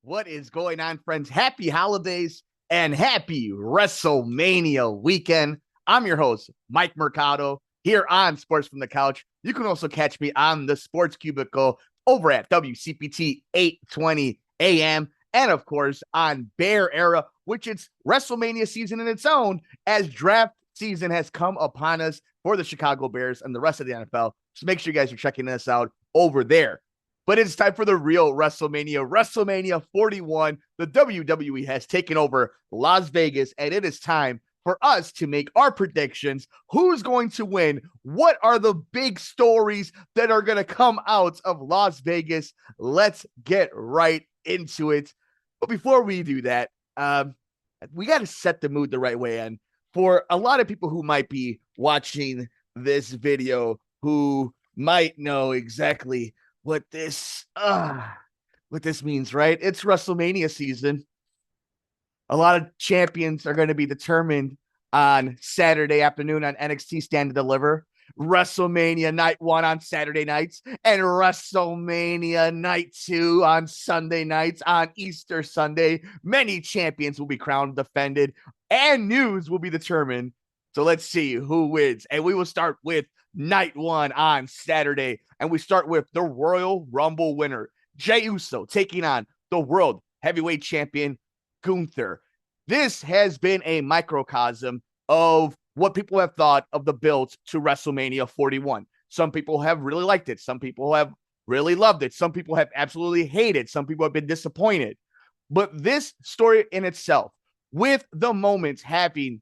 What is going on, friends? Happy holidays and happy Wrestlemania weekend. I'm your host, Mike Mercado, here on Sports from the Couch. You can also catch me on the Sports Cubicle over at WCPT 820 AM, and of course on Bear Era, which it's WrestleMania season in its own, as draft season has come upon us for the Chicago Bears and the rest of the NFL. So make sure you guys are checking us out over there. But it's time for the real WrestleMania. WrestleMania 41. The WWE has taken over Las Vegas, and it is time for us to make our predictions. Who's going to win? What are the big stories that are going to come out of Las Vegas? Let's get right into it. But before we do that, we got to set the mood the right way. And for a lot of people who might be watching this video, who might know exactly what this means, right? It's WrestleMania season. A lot of champions are going to be determined on Saturday afternoon on NXT Stand and Deliver. WrestleMania night 1 on Saturday nights, and WrestleMania night 2 on Sunday nights. On Easter Sunday, many champions will be crowned, defended, and news will be determined. So let's see who wins. And we will start with night 1 on Saturday. And we start with the Royal Rumble winner, Jey Uso, taking on the World Heavyweight Champion, Gunther. This has been a microcosm of what people have thought of the build to WrestleMania 41. Some people have really liked it. Some people have really loved it. Some people have absolutely hated. Some people have been disappointed. But this story in itself, with the moments having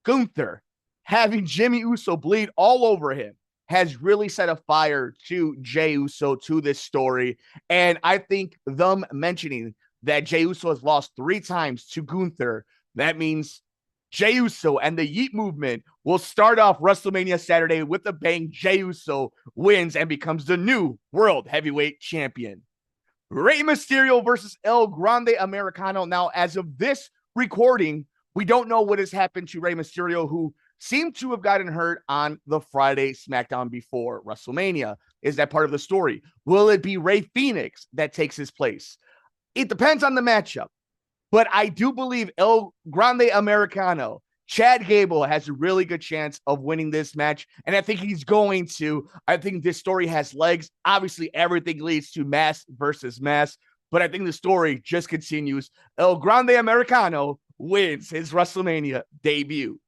Gunther, having Jimmy Uso bleed all over him, has really set a fire to Jey Uso, to this story. And I think them mentioning that Jey Uso has lost 3 times to Gunther, that means Jey Uso and the Yeet movement will start off WrestleMania Saturday with a bang. Jey Uso wins and becomes the new World Heavyweight Champion. Rey Mysterio versus El Grande Americano. Now, as of this recording, we don't know what has happened to Rey Mysterio, who seemed to have gotten hurt on the Friday SmackDown before WrestleMania. Is that part of the story? Will it be Rey Fenix that takes his place? It depends on the matchup. But I do believe El Grande Americano, Chad Gable, has a really good chance of winning this match. And I think he's going to. I think this story has legs. Obviously, everything leads to mass versus mass. But I think the story just continues. El Grande Americano wins his WrestleMania debut.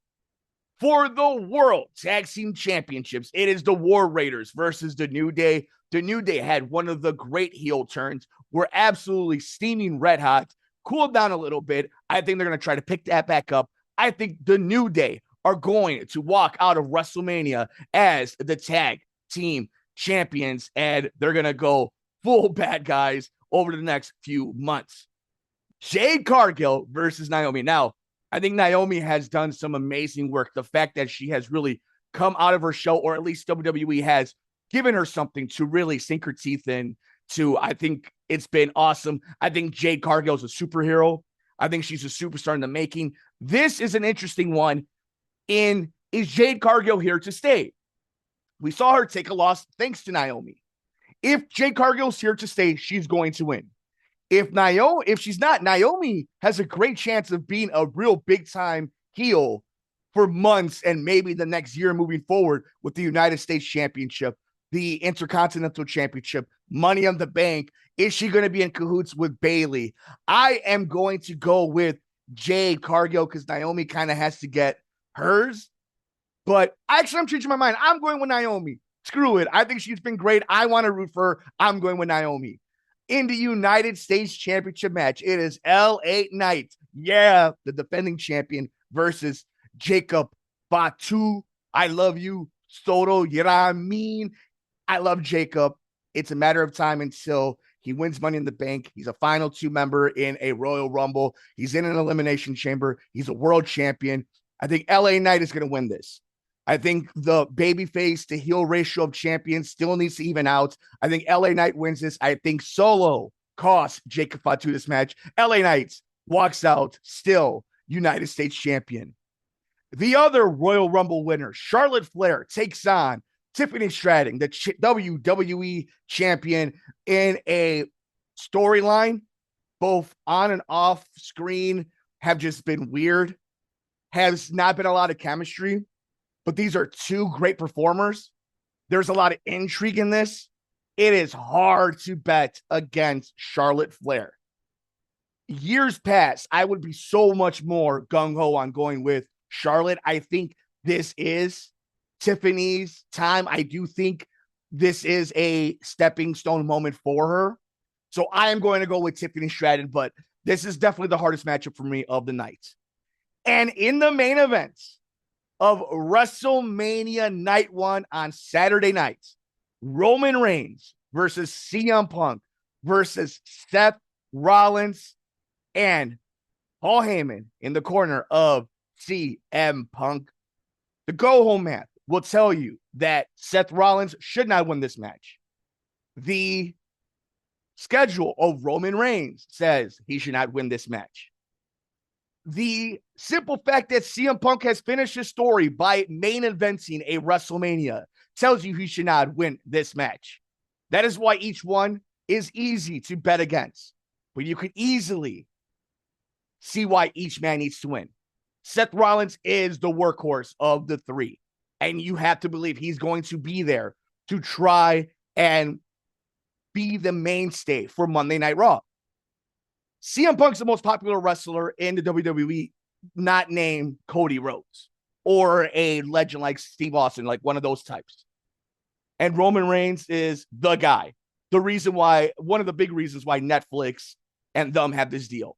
For the World Tag Team Championships, it is the War Raiders versus the New Day. The New Day had one of the great heel turns. We're absolutely steaming red hot. Cooled down a little bit. I think they're going to try to pick that back up. I think the New Day are going to walk out of WrestleMania as the tag team champions, and they're going to go full bad guys over the next few months. Jade Cargill versus Naomi. Now, I think Naomi has done some amazing work. The fact that she has really come out of her shell, or at least WWE has given her something to really sink her teeth in to, I think it's been awesome. I think Jade Cargill is a superhero. I think she's a superstar in the making. This is an interesting one. Is Jade Cargill here to stay? We saw her take a loss thanks to Naomi. If Jade Cargill's here to stay, she's going to win. If she's not, Naomi has a great chance of being a real big time heel for months and maybe the next year moving forward with the United States Championship, the Intercontinental Championship, Money on the Bank. Is she going to be in cahoots with Bayley? I am going to go with Jade Cargill because Naomi kind of has to get hers. But actually, I'm changing my mind. I'm going with Naomi. Screw it. I think she's been great. I want to root for her. I'm going with Naomi. In the United States Championship match, it is LA Knight. Yeah, the defending champion versus Jacob Fatu. I love you, Soto. You know what I mean? I love Jacob. It's a matter of time until he wins Money in the Bank. He's a final 2 member in a Royal Rumble. He's in an elimination chamber. He's a world champion. I think LA Knight is going to win this. I think the babyface to heel ratio of champions still needs to even out. I think LA Knight wins this. I think Solo costs Jacob Fatu this match. LA Knight walks out still United States champion. The other Royal Rumble winner, Charlotte Flair, takes on Tiffany Stratton, the WWE champion, in a storyline both on and off screen have just been weird. Has not been a lot of chemistry, but these are two great performers. There's a lot of intrigue in this. It is hard to bet against Charlotte Flair. Years past, I would be so much more gung-ho on going with Charlotte. I think this is Tiffany's time. I do think this is a stepping stone moment for her. So I am going to go with Tiffany Stratton, but this is definitely the hardest matchup for me of the night. And in the main event of WrestleMania Night 1 on Saturday night, Roman Reigns versus CM Punk versus Seth Rollins and Paul Heyman in the corner of CM Punk. The go-home math will tell you that Seth Rollins should not win this match. The schedule of Roman Reigns says he should not win this match. The simple fact that CM Punk has finished his story by main eventing a WrestleMania tells you he should not win this match. That is why each one is easy to bet against, but you can easily see why each man needs to win. Seth Rollins is the workhorse of the three, and you have to believe he's going to be there to try and be the mainstay for Monday Night Raw. CM Punk's the most popular wrestler in the WWE, not named Cody Rhodes or a legend like Steve Austin, like one of those types. And Roman Reigns is the guy. The reason why, one of the big reasons why Netflix and them have this deal.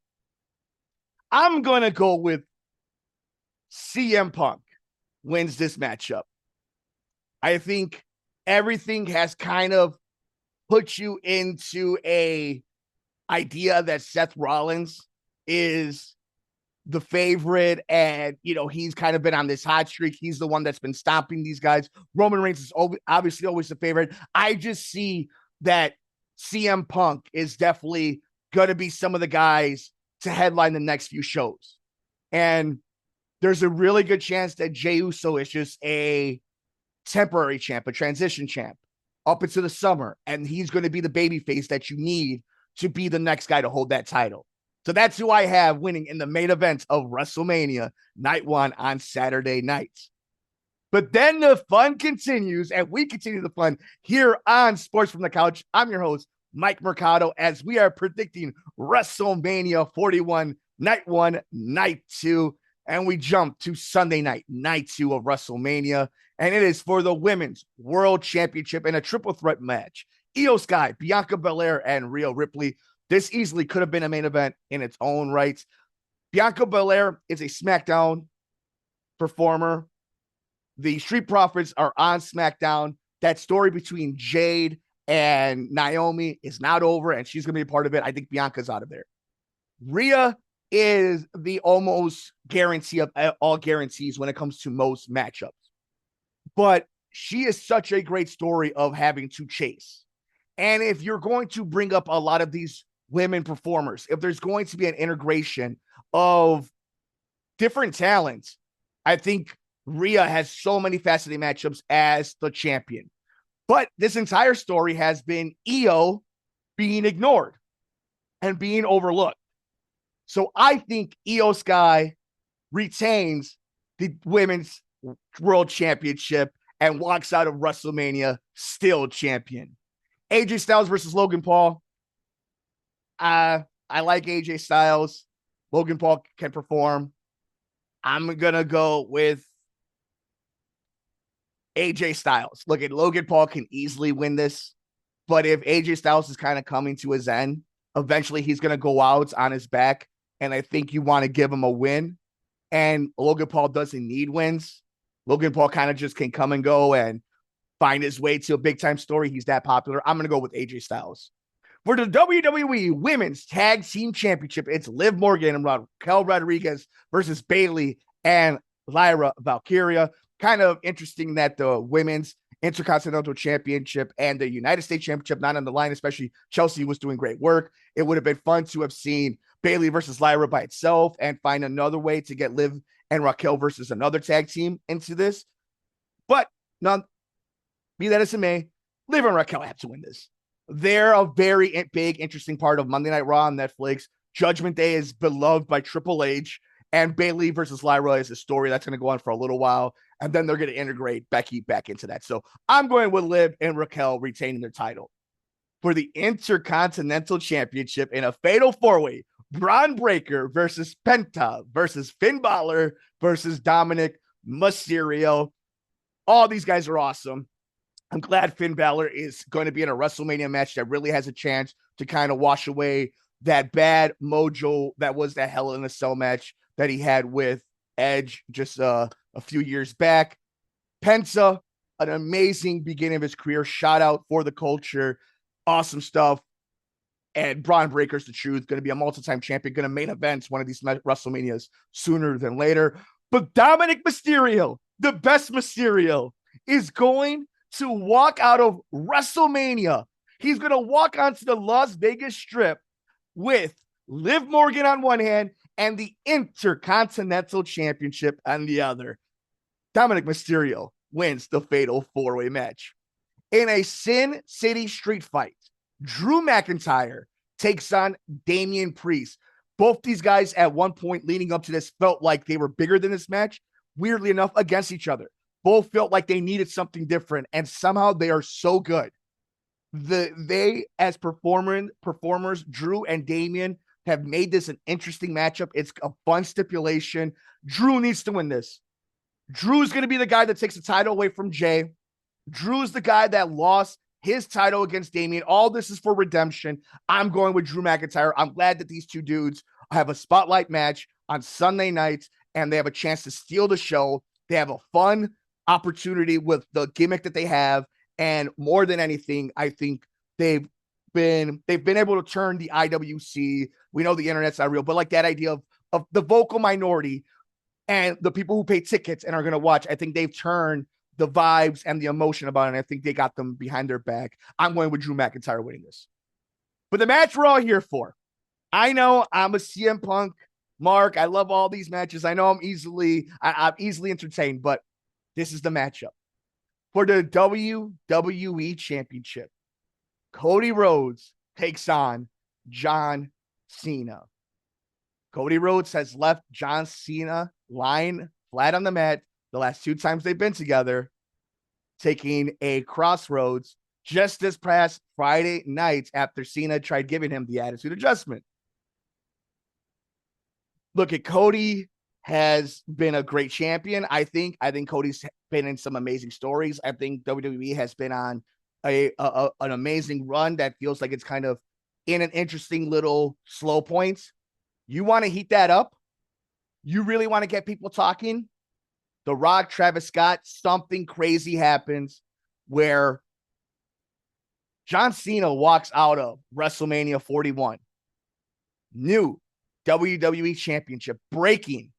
I'm going to go with CM Punk wins this matchup. I think everything has kind of put you into a idea that Seth Rollins is the favorite, and he's kind of been on this hot streak. He's the one that's been stopping these guys. Roman Reigns is obviously always the favorite. I just see that CM Punk is definitely going to be some of the guys to headline the next few shows. And there's a really good chance that Jey Uso is just a temporary champ, a transition champ up into the summer. And he's going to be the babyface that you need to be the next guy to hold that title. So that's who I have winning in the main event of WrestleMania Night 1 on Saturday night. But then the fun continues, and we continue the fun here on Sports from the Couch. I'm your host, Mike Mercado, as we are predicting WrestleMania 41, Night 1, Night 2. And we jump to Sunday night, Night 2 of WrestleMania. And it is for the Women's World Championship in a triple threat match. Io Sky, Bianca Belair, and Rhea Ripley. This easily could have been a main event in its own right. Bianca Belair is a SmackDown performer. The Street Profits are on SmackDown. That story between Jade and Naomi is not over, and she's going to be a part of it. I think Bianca's out of there. Rhea is the almost guarantee of all guarantees when it comes to most matchups. But she is such a great story of having to chase. And if you're going to bring up a lot of these women performers, if there's going to be an integration of different talents, I think Rhea has so many faceted matchups as the champion. But this entire story has been Io being ignored and being overlooked. So I think Io Sky retains the Women's World Championship and walks out of WrestleMania still champion. AJ Styles versus Logan Paul. I like AJ Styles. Logan Paul can perform. I'm going to go with AJ Styles. Look, at Logan Paul can easily win this, but if AJ Styles is kind of coming to his end, eventually he's going to go out on his back, and I think you want to give him a win, and Logan Paul doesn't need wins. Logan Paul kind of just can come and go and find his way to a big-time story. He's that popular. I'm going to go with AJ Styles. For the WWE Women's Tag Team Championship, it's Liv Morgan and Raquel Rodriguez versus Bayley and Lyra Valkyria. Kind of interesting that the Women's Intercontinental Championship and the United States Championship not on the line, especially Chelsea was doing great work. It would have been fun to have seen Bayley versus Lyra by itself and find another way to get Liv and Raquel versus another tag team into this. But none, be that as it may, Liv and Raquel have to win this. They're a very big, interesting part of Monday Night Raw on Netflix. Judgment Day is beloved by Triple H, and Bayley versus Lyra is a story that's going to go on for a little while, and then they're going to integrate Becky back into that. So I'm going with Liv and Raquel retaining their title. For the Intercontinental Championship in a fatal four-way, Braun Breaker versus Penta versus Finn Balor versus Dominic Mysterio. All these guys are awesome. I'm glad Finn Balor is going to be in a WrestleMania match that really has a chance to kind of wash away that bad mojo that was that Hell in a Cell match that he had with Edge just a few years back. Penta, an amazing beginning of his career, shout out for the culture, awesome stuff. And Braun Breaker's the truth, going to be a multi-time champion, going to main events one of these WrestleManias sooner than later. But Dominic Mysterio, the best Mysterio, is going to walk out of WrestleMania. He's going to walk onto the Las Vegas Strip with Liv Morgan on one hand and the Intercontinental Championship on the other. Dominic Mysterio wins the fatal four-way match. In a Sin City street fight, Drew McIntyre takes on Damian Priest. Both these guys at one point leading up to this felt like they were bigger than this match, weirdly enough, against each other. Both felt like they needed something different, and somehow they are so good. They, as performers, Drew and Damian, have made this an interesting matchup. It's a fun stipulation. Drew needs to win this. Drew's going to be the guy that takes the title away from Jay. Drew's the guy that lost his title against Damian. All this is for redemption. I'm going with Drew McIntyre. I'm glad that these two dudes have a spotlight match on Sunday nights, and they have a chance to steal the show. They have a fun opportunity with the gimmick that they have. And more than anything, I think they've been able to turn the IWC. We know the internet's not real, but like that idea of the vocal minority and the people who pay tickets and are going to watch, I think they've turned the vibes and the emotion about it. And I think they got them behind their back. I'm going with Drew McIntyre winning this. But the match we're all here for. I know I'm a CM Punk mark. I love all these matches. I know I'm easily entertained, but this is the matchup. For the WWE Championship, Cody Rhodes takes on John Cena. Cody Rhodes has left John Cena lying flat on the mat the last two times they've been together, taking a crossroads just this past Friday night after Cena tried giving him the attitude adjustment. Look, at Cody has been a great champion. I think Cody's been in some amazing stories. I think WWE has been on an amazing run that feels like it's kind of in an interesting little slow point. You want to heat that up? You really want to get people talking? The Rock, Travis Scott, something crazy happens where John Cena walks out of WrestleMania 41. New WWE Championship, breaking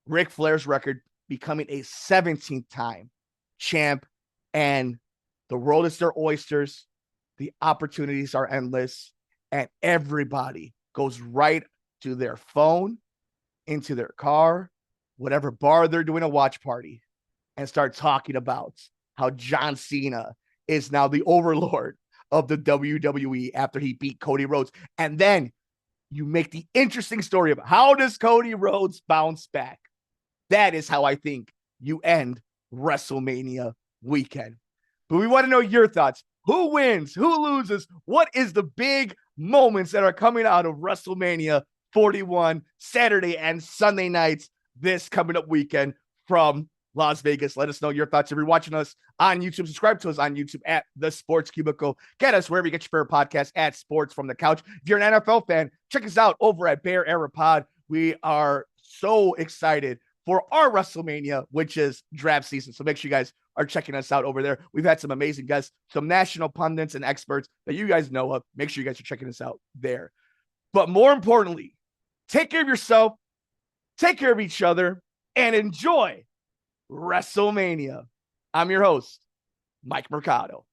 Ric Flair's record, becoming a 17th time champ. And the world is their oysters. The opportunities are endless. And everybody goes right to their phone, into their car, whatever bar they're doing a watch party, and start talking about how John Cena is now the overlord of the WWE after he beat Cody Rhodes. And then you make the interesting story about how does Cody Rhodes bounce back? That is how I think you end WrestleMania weekend. But we want to know your thoughts. Who wins? Who loses? What is the big moments that are coming out of WrestleMania 41 Saturday and Sunday nights this coming up weekend from Las Vegas? Let us know your thoughts. If you're watching us on YouTube, subscribe to us on YouTube at The Sports Cubicle. Get us wherever you get your favorite podcast at Sports from the Couch. If you're an NFL fan, check us out over at Bear Era Pod. We are so excited for our WrestleMania, which is draft season. So make sure you guys are checking us out over there. We've had some amazing guests, some national pundits and experts that you guys know of. Make sure you guys are checking us out there. But more importantly, take care of yourself, take care of each other, and enjoy WrestleMania. I'm your host, Mike Mercado.